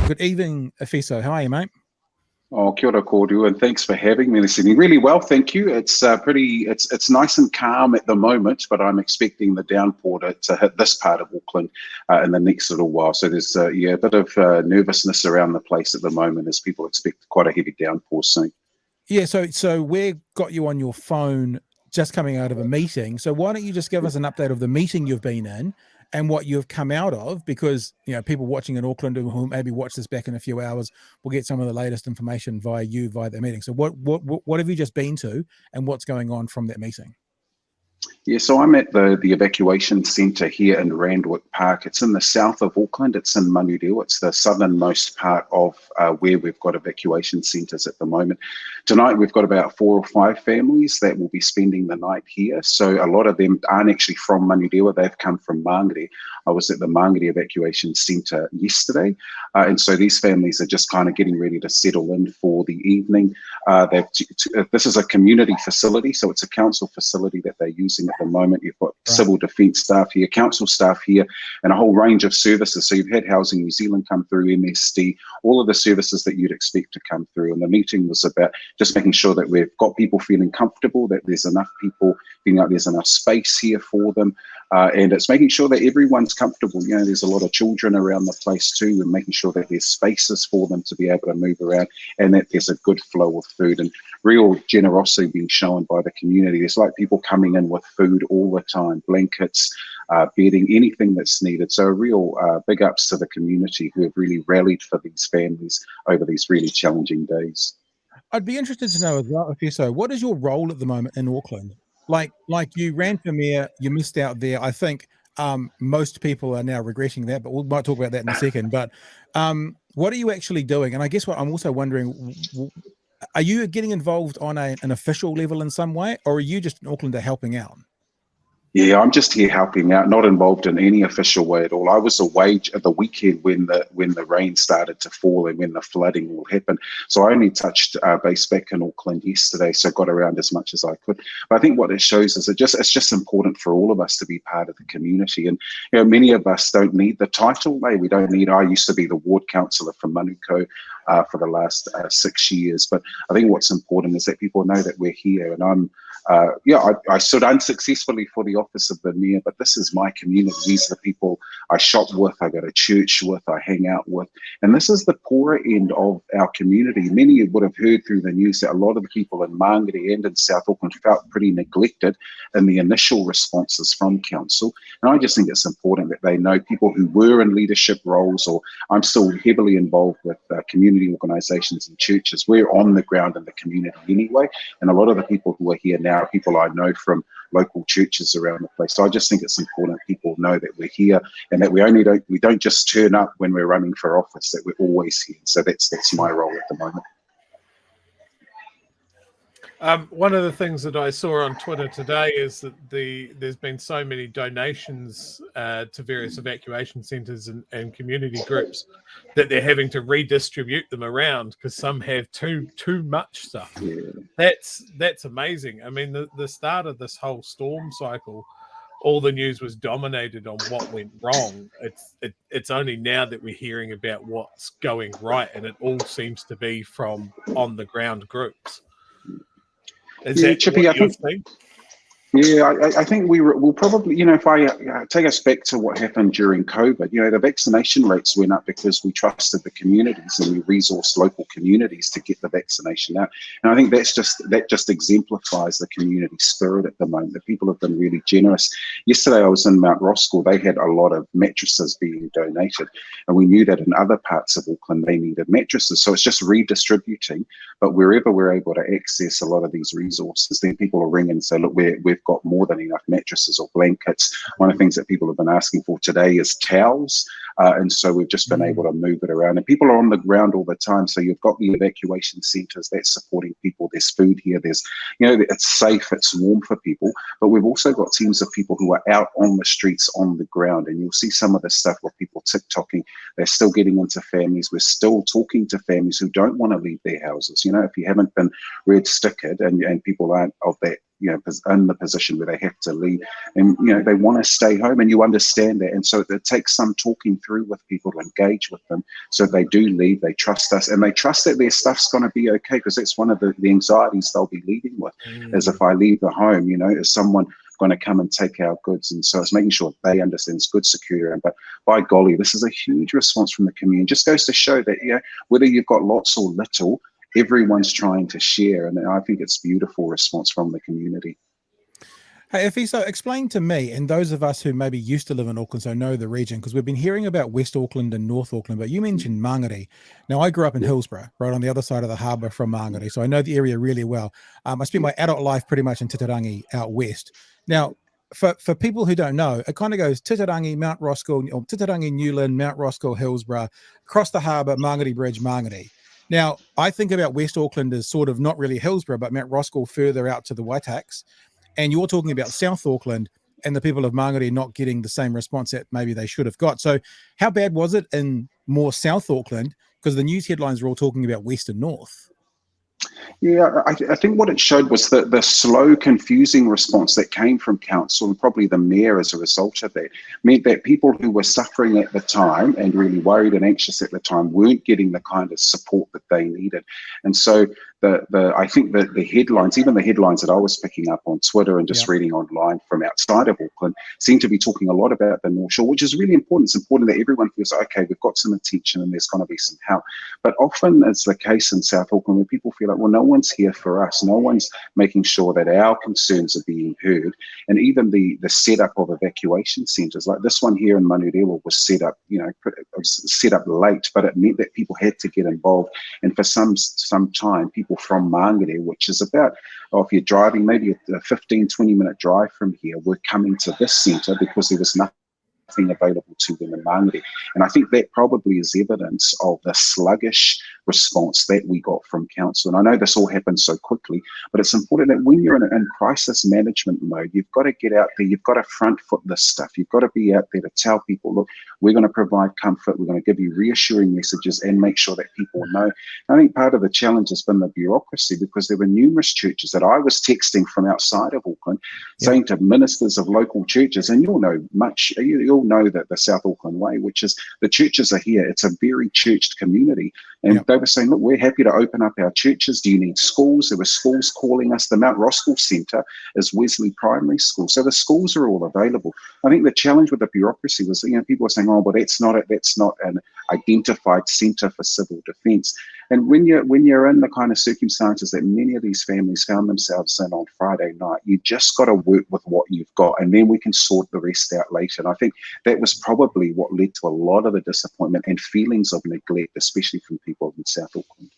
Good evening, Efeso. How are you, mate? Oh, kia ora kōrua, and thanks for having me this evening. Really well, thank you. It's it's nice and calm at the moment, but I'm expecting the downpour to hit this part of Auckland in the next little while. So there's a bit of nervousness around the place at the moment as people expect quite a heavy downpour soon. Yeah, so we've got you on your phone just coming out of a meeting. So why don't you just give us an update of the meeting you've been in and what you've come out of? Because, you know, people watching in Auckland who maybe watch this back in a few hours will get some of the latest information via the meeting. So what have you just been to and what's going on from that meeting? Yeah, so I'm at the evacuation centre here in Randwick Park. It's in the south of Auckland. It's in Manurewa. It's the southernmost part of where we've got evacuation centres at the moment. Tonight we've got about 4 or 5 families that will be spending the night here. So a lot of them aren't actually from Manurewa. They've come from Mangere. I was at the Mangere evacuation centre yesterday. And so these families are just kind of getting ready to settle in for the evening. This is a community facility, so it's a council facility that they're using at the moment. You've got civil defence staff here, council staff here, and a whole range of services. So you've had Housing New Zealand come through, MSD, all of the services that you'd expect to come through. And the meeting was about just making sure that we've got people feeling comfortable, that there's enough people feeling like there's enough space here for them. And it's making sure that everyone's comfortable. You know, there's a lot of children around the place too, and making sure that there's spaces for them to be able to move around and that there's a good flow of food and real generosity being shown by the community. It's like people coming in with food all the time, blankets, bedding, anything that's needed. So a real big ups to the community who have really rallied for these families over these really challenging days. I'd be interested to know as well, Efeso, what is your role at the moment in Auckland? Like you ran for mayor, you missed out there. I think most people are now regretting that, but we might talk about that in a second. But what are you actually doing? And I guess what I'm also wondering, are you getting involved on an official level in some way, or are you just in Auckland helping out? Yeah, I'm just here helping out, not involved in any official way at all. I was away at the weekend when the rain started to fall and when the flooding all happened. So I only touched base back in Auckland yesterday, so got around as much as I could. But I think what it shows is it's just important for all of us to be part of the community. And you know, many of us don't need the title. We don't need. I used to be the ward councillor for Manukau for the last 6 years. But I think what's important is that people know that we're here. And I stood unsuccessfully for the office of the mayor, but this is my community. These are the people I shop with, I go to church with, I hang out with. And this is the poorer end of our community. Many would have heard through the news that a lot of the people in Mangere and in South Auckland felt pretty neglected in the initial responses from council. And I just think it's important that they know, people who were in leadership roles, or I'm still heavily involved with community organisations and churches. We're on the ground in the community anyway. And a lot of the people who are here now are people I know from local churches around the place. So I just think it's important people know that we're here and that we don't just turn up when we're running for office, that we're always here. So that's my role at the moment. One of the things that I saw on Twitter today is that there's been so many donations to various evacuation centres and community groups that they're having to redistribute them around because some have too much stuff. Yeah. That's amazing. I mean, the start of this whole storm cycle, all the news was dominated on what went wrong. It's only now that we're hearing about what's going right, and it all seems to be from on the ground groups. Is that Chippy, what you're saying? Yeah, I think we'll probably, you know, if I take us back to what happened during COVID, you know, the vaccination rates went up because we trusted the communities and we resourced local communities to get the vaccination out. And I think that just exemplifies the community spirit at the moment. The people have been really generous. Yesterday I was in Mount Roskill. They had a lot of mattresses being donated, and we knew that in other parts of Auckland they needed mattresses. So it's just redistributing. But wherever we're able to access a lot of these resources, then people will ring and say, look, we've got more than enough mattresses or blankets. One of the things that people have been asking for today is towels. And so we've just been able to move it around. And people are on the ground all the time. So you've got the evacuation centres that's supporting people. There's food here. There's, you know, it's safe, it's warm for people. But we've also got teams of people who are out on the streets, on the ground. And you'll see some of the stuff with people TikToking. They're still getting into families. We're still talking to families who don't want to leave their houses. You know, if you haven't been red stickered and people aren't of that in the position where they have to leave, and they want to stay home, and you understand that. And so it takes some talking through with people to engage with them, so they do leave, they trust us, and they trust that their stuff's going to be okay, because that's one of the anxieties they'll be leaving with, is if I leave the home, is someone going to come and take our goods? And so it's making sure they understand it's good security. But by golly, this is a huge response from the community. It just goes to show that whether you've got lots or little, everyone's trying to share, and I think it's a beautiful response from the community. Hey, Efeso, explain to me, and those of us who maybe used to live in Auckland, so know the region, because we've been hearing about West Auckland and North Auckland, but you mentioned Mangere. Now, I grew up in Hillsborough, right on the other side of the harbour from Mangere, so I know the area really well. I spent my adult life pretty much in Titirangi out west. Now, for people who don't know, it kind of goes Titirangi, Mount Roskill, or Titirangi, Newland, Mount Roskill, Hillsborough, across the harbour, Mangere Bridge, Mangere. Now, I think about West Auckland as sort of not really Hillsborough, but Mount Roskill further out to the Waitaks. And you're talking about South Auckland and the people of Mangere not getting the same response that maybe they should have got. So how bad was it in more South Auckland? Because the news headlines were all talking about West and North. Yeah, I think what it showed was the slow, confusing response that came from council, and probably the mayor as a result of that, meant that people who were suffering at the time and really worried and anxious at the time weren't getting the kind of support that they needed. And so I think that the headlines, even the headlines that I was picking up on Twitter and just reading online from outside of Auckland, seem to be talking a lot about the North Shore, which is really important. It's important that everyone feels, okay, we've got some attention and there's going to be some help. But often it's the case in South Auckland where people feel like, well, no one's here for us. No one's making sure that our concerns are being heard. And even the setup of evacuation centres, like this one here in Manurewa was set up, it was set up late, but it meant that people had to get involved. And for some time, people from Mangere, which is about, if you're driving, maybe a 15, 20-minute drive from here, were coming to this centre because there was nothing available to them in Mangere. And I think that probably is evidence of the sluggish response that we got from council. And I know this all happened so quickly, but it's important that when you're in crisis management mode, you've got to get out there, you've got to front foot this stuff. You've got to be out there to tell people, look, we're going to provide comfort, we're going to give you reassuring messages and make sure that people know. I think part of the challenge has been the bureaucracy, because there were numerous churches that I was texting from outside of Auckland saying to ministers of local churches, and you'll know that the South Auckland way, which is the churches are here, it's a very churched community, and they were saying, look, we're happy to open up our churches. Do you need schools? There were schools calling us. The Mount Roskill Centre is Wesley Primary School, so the schools are all available. I think the challenge with the bureaucracy was, people were saying, oh, but that's not an identified centre for civil defence. And when you're in the kind of circumstances that many of these families found themselves in on Friday night, you just got to work with what you've got, and then we can sort the rest out later. And I think that was probably what led to a lot of the disappointment and feelings of neglect, especially from people in South Auckland.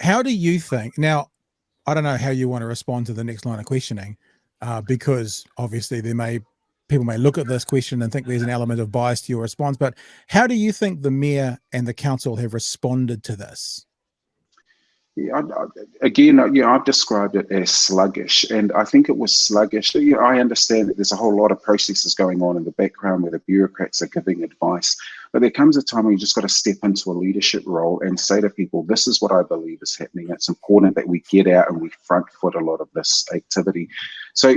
How do you think, now, I don't know how you want to respond to the next line of questioning, because obviously people may look at this question and think there's an element of bias to your response, but how do you think the mayor and the council have responded to this? Yeah, I've described it as sluggish, and I think it was sluggish. I understand that there's a whole lot of processes going on in the background where the bureaucrats are giving advice, but there comes a time when you just got to step into a leadership role and say to people, this is what I believe is happening. It's important that we get out and we front foot a lot of this activity. So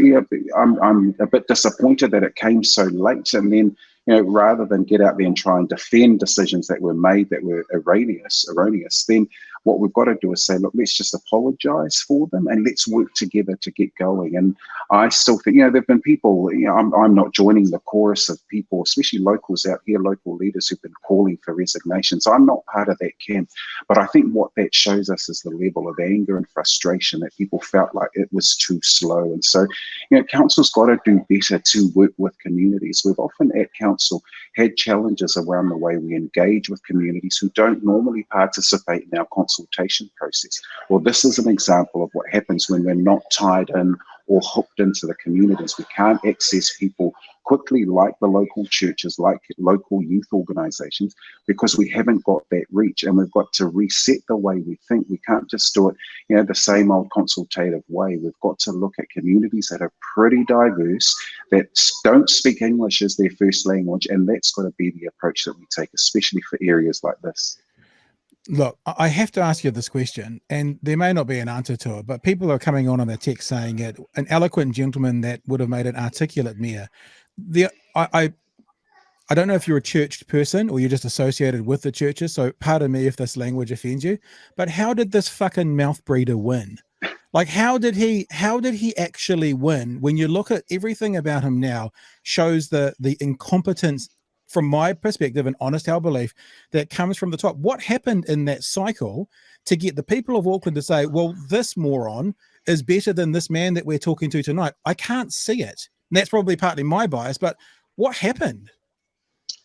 I'm a bit disappointed that it came so late, and then rather than get out there and try and defend decisions that were made that were erroneous, then what we've got to do is say, look, let's just apologise for them and let's work together to get going. And I still think, there have been people, I'm not joining the chorus of people, especially locals out here, local leaders who've been calling for resignations. I'm not part of that camp. But I think what that shows us is the level of anger and frustration that people felt like it was too slow. And so, council's got to do better to work with communities. We've often at council had challenges around the way we engage with communities who don't normally participate in our consultation process. Well, this is an example of what happens when we're not tied in or hooked into the communities. We can't access people quickly like the local churches, like local youth organisations, because we haven't got that reach, and we've got to reset the way we think. We can't just do it, the same old consultative way. We've got to look at communities that are pretty diverse, that don't speak English as their first language, and that's got to be the approach that we take, especially for areas like this. Look, I have to ask you this question, and there may not be an answer to it, but people are coming on the text saying it. An eloquent gentleman that would have made an articulate mayor. I don't know if you're a church person or you're just associated with the churches, so pardon me if this language offends you, but how did this fucking mouth breeder win? Like, how did he actually win? When you look at everything about him now, shows the incompetence, from my perspective and honest our belief, that comes from the top. What happened in that cycle to get the people of Auckland to say, well, this moron is better than this man that we're talking to tonight? I can't see it. And that's probably partly my bias, but what happened?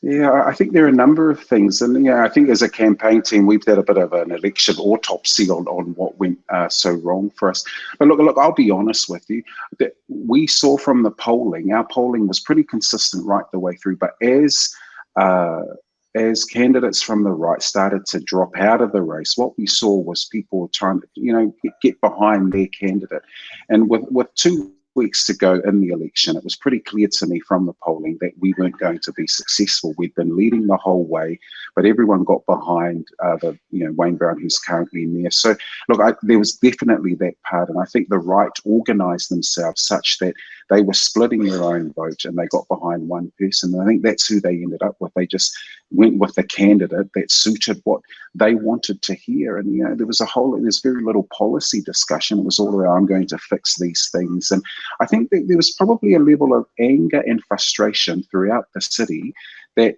Yeah, I think there are a number of things. And yeah, I think as a campaign team, we've had a bit of an election autopsy on what went so wrong for us. But look, I'll be honest with you, that we saw from the polling, our polling was pretty consistent right the way through. But as candidates from the right started to drop out of the race, what we saw was people trying to, get behind their candidate. And with 2 weeks to go in the election, it was pretty clear to me from the polling that we weren't going to be successful. We'd been leading the whole way, but everyone got behind Wayne Brown, who's currently mayor. So look, there was definitely that part, and I think the right organised themselves such that they were splitting their own vote and they got behind one person. And I think that's who they ended up with. They just went with the candidate that suited what they wanted to hear. And there's very little policy discussion. It was all around, I'm going to fix these things. And I think that there was probably a level of anger and frustration throughout the city that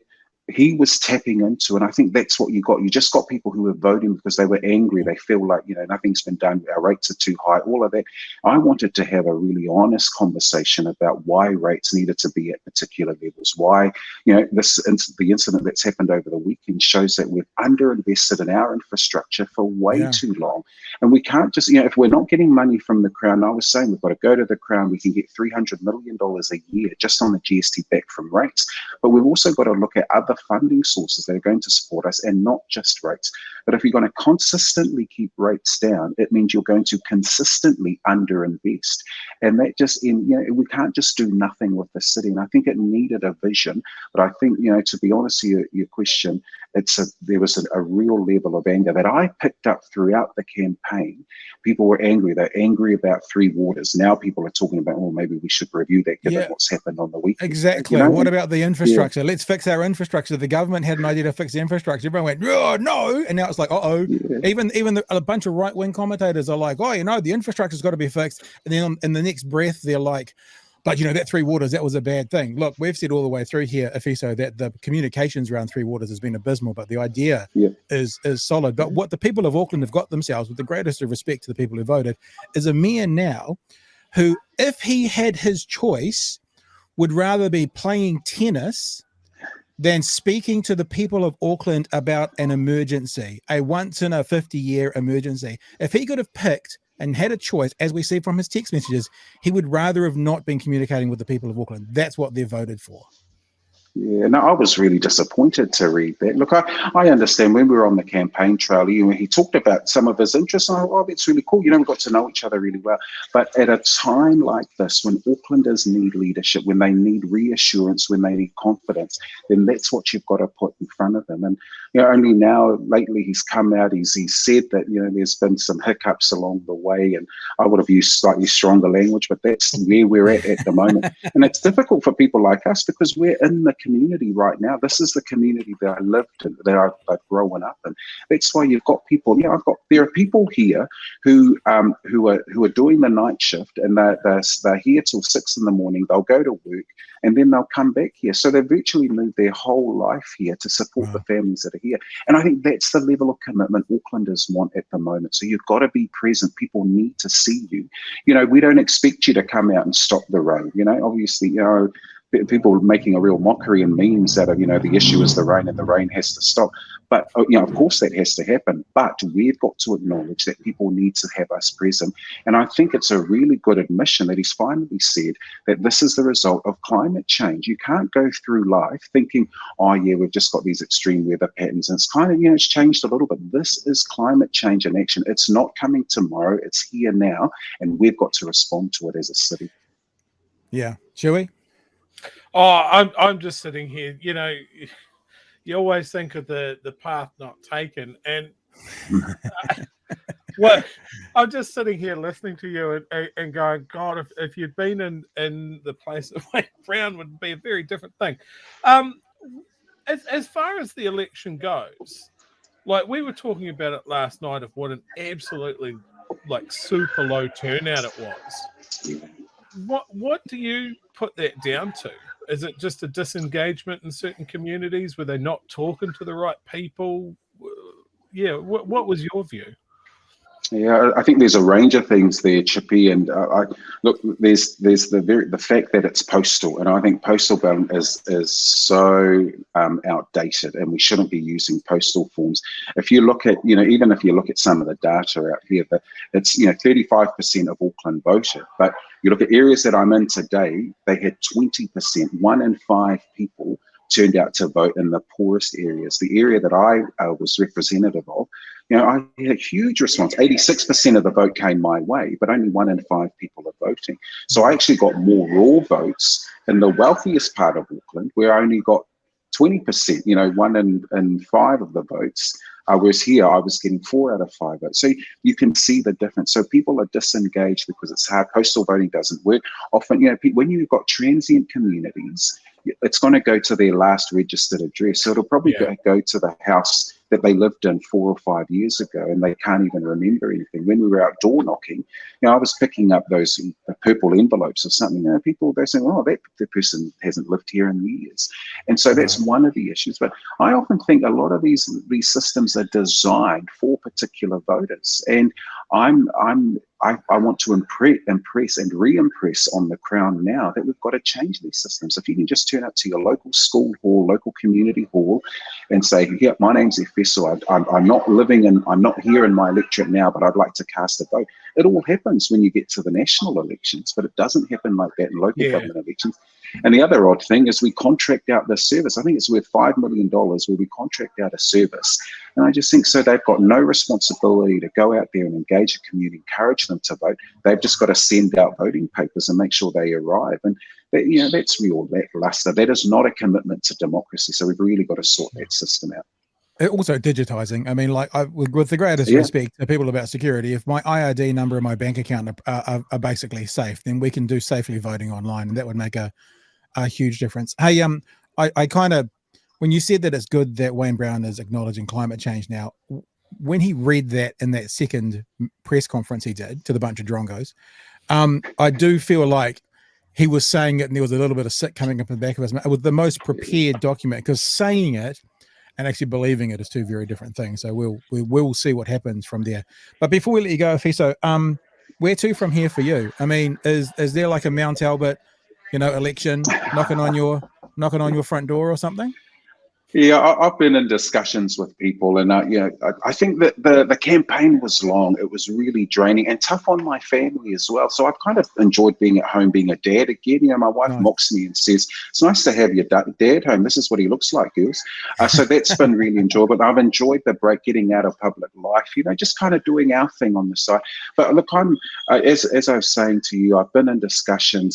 he was tapping into. And I think that's what you got. You just got people who were voting because they were angry. They feel like, nothing's been done. Our rates are too high, all of that. I wanted to have a really honest conversation about why rates needed to be at particular levels. Why, the incident that's happened over the weekend shows that we've underinvested in our infrastructure for way too long. And we can't just, if we're not getting money from the Crown, I was saying we've got to go to the Crown. We can get $300 million a year just on the GST back from rates. But we've also got to look at other funding sources that are going to support us, and not just rates. But if you're going to consistently keep rates down, it means you're going to consistently underinvest. And that just, we can't just do nothing with the city. And I think it needed a vision. But I think, to be honest with your question, there was a real level of anger that I picked up throughout the campaign. People were angry. They're angry about Three Waters. Now people are talking about, maybe we should review that given what's happened on the weekend. Exactly. What about the infrastructure? Yeah. Let's fix our infrastructure. The government had an idea to fix the infrastructure. Everyone went, oh, no. And now it's like, Yeah. Even a bunch of right-wing commentators are like, the infrastructure's got to be fixed. And then in the next breath, they're like, but that Three Waters, that was a bad thing. Look, we've said all the way through here, Efeso, that the communications around Three Waters has been abysmal, but the idea is solid. But what the people of Auckland have got themselves, with the greatest of respect to the people who voted, is a mayor now who, if he had his choice, would rather be playing tennis than speaking to the people of Auckland about an emergency, a once in a 50-year emergency. If he could have picked and had a choice, as we see from his text messages, he would rather have not been communicating with the people of Auckland. That's what they voted for. Yeah, no, I was really disappointed to read that. Look, I understand when we were on the campaign trail, he talked about some of his interests. That's really cool. We got to know each other really well. But at a time like this, when Aucklanders need leadership, when they need reassurance, when they need confidence, then that's what you've got to put in front of them. And only now, lately, he's come out. He's said that there's been some hiccups along the way, and I would have used slightly stronger language, but that's where we're at the moment. And it's difficult for people like us because we're in the community right now. This is the community that I lived in, that I've grown up in. That's why you've got people. There are people here who are doing the night shift, and they're here till 6 a.m. They'll go to work, and then they'll come back here. So they've virtually moved their whole life here to support the families that are here. And I think that's the level of commitment Aucklanders want at the moment. So you've got to be present. People need to see you. We don't expect you to come out and stop the rain. Obviously, people making a real mockery and memes that are, the issue is the rain and the rain has to stop. But, of course that has to happen. But we've got to acknowledge that people need to have us present. And I think it's a really good admission that he's finally said that this is the result of climate change. You can't go through life thinking, we've just got these extreme weather patterns. And it's kind of, it's changed a little bit. This is climate change in action. It's not coming tomorrow. It's here now. And we've got to respond to it as a city. Yeah. Chewy? I'm just sitting here, you always think of the path not taken. And Well, I'm just sitting here listening to you and going, God, if you'd been in the place of Wayne Brown, would be a very different thing. As far as the election goes, like we were talking about it last night of what an absolutely like super low turnout it was. What do you put that down to? Is it just a disengagement in certain communities? Were they not talking to the right people? Yeah, what was your view? Yeah, I think there's a range of things there, Chippy. And look, there's the fact that it's postal, and I think postal ballot is so outdated, and we shouldn't be using postal forms. If you look at, even if you look at some of the data out here, that it's 35% of Auckland voted, but you look at areas that I'm in today, they had 20%, 1 in 5 people turned out to vote in the poorest areas. The area that I was representative of, I had a huge response. 86% of the vote came my way, but only 1 in 5 people are voting. So I actually got more raw votes in the wealthiest part of Auckland, where I only got 20%, 1 in 5 of the votes. Whereas here, I was getting 4 out of 5 votes. So you can see the difference. So people are disengaged because it's hard. Postal voting doesn't work. Often, when you've got transient communities, it's going to go to their last registered address. So it'll probably go to the house that they lived in 4 or 5 years ago, and they can't even remember anything. When we were out door knocking, I was picking up those purple envelopes or something. People, they're saying, oh, that person hasn't lived here in years. And so that's one of the issues. But I often think a lot of these systems are designed for particular voters. And I want to impress and re-impress on the Crown now that we've got to change these systems. If you can just turn up to your local school hall, local community hall, and say, "Yeah, my name's Efeso. I'm not here in my electorate now, but I'd like to cast a vote." It all happens when you get to the national elections, but it doesn't happen like that in local government elections. And the other odd thing is we contract out this service. I think it's worth $5 million where we contract out a service. And I just think so they've got no responsibility to go out there and engage the community, encourage them to vote. They've just got to send out voting papers and make sure they arrive. And that's real lackluster. That is not a commitment to democracy. So we've really got to sort that system out. Also digitizing. I mean, with the greatest respect to people about security, if my IRD number and my bank account are basically safe, then we can do safely voting online, and that would make a huge difference. Hey, I kind of, when you said that it's good that Wayne Brown is acknowledging climate change now, when he read that in that second press conference he did to the bunch of drongos, I do feel like he was saying it and there was a little bit of sick coming up in the back of his mouth. It was the most prepared document, because saying it and actually believing it is two very different things. So we will see what happens from there. But before we let you go, Efeso, where to from here for you? I mean, is there like a Mount Albert, election knocking on your front door or something? Yeah, I've been in discussions with people, and I think that the campaign was long. It was really draining and tough on my family as well. So I've kind of enjoyed being at home, being a dad again. My wife mocks me and says, "It's nice to have your dad home. This is what he looks like, girls." So that's been really enjoyable. I've enjoyed the break, getting out of public life. Just kind of doing our thing on the side. But look, I'm as I was saying to you, I've been in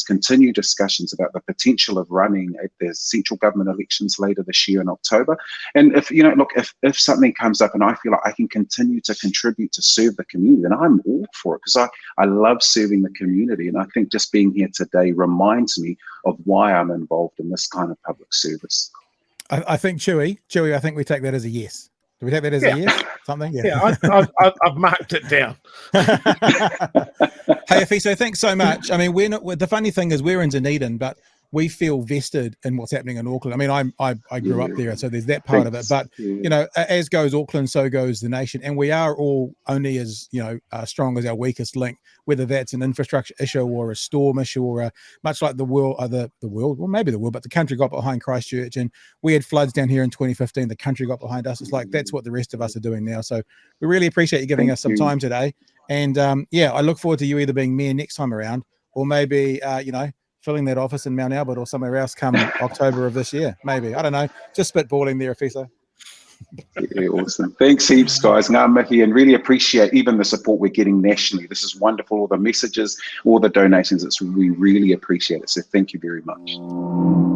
continued discussions about the potential of running at the central government elections later this year in October. And if something comes up and I feel like I can continue to contribute to serve the community, then I'm all for it, because I love serving the community. And I think just being here today reminds me of why I'm involved in this kind of public service. I think Chewy, I think we take that as a yes. Do we take that as a yes? Something? Yeah, I've marked it down. Hey, Efeso, thanks so much. I mean, the funny thing is we're in Dunedin, but we feel vested in what's happening in Auckland. I mean, I grew up there, so there's that part of it. But as goes Auckland, so goes the nation, and we are all only as strong as our weakest link. Whether that's an infrastructure issue or a storm issue, or much like the world, but the country got behind Christchurch, and we had floods down here in 2015. The country got behind us. It's like that's what the rest of us are doing now. So we really appreciate you giving us some time today. And I look forward to you either being mayor next time around, or maybe filling that office in Mount Albert or somewhere else come October of this year. Maybe. I don't know. Just spitballing there, Efeso. Yeah, awesome. Thanks heaps, guys. Ngā mihi, and really appreciate even the support we're getting nationally. This is wonderful. All the messages, all the donations. We really appreciate it. So thank you very much.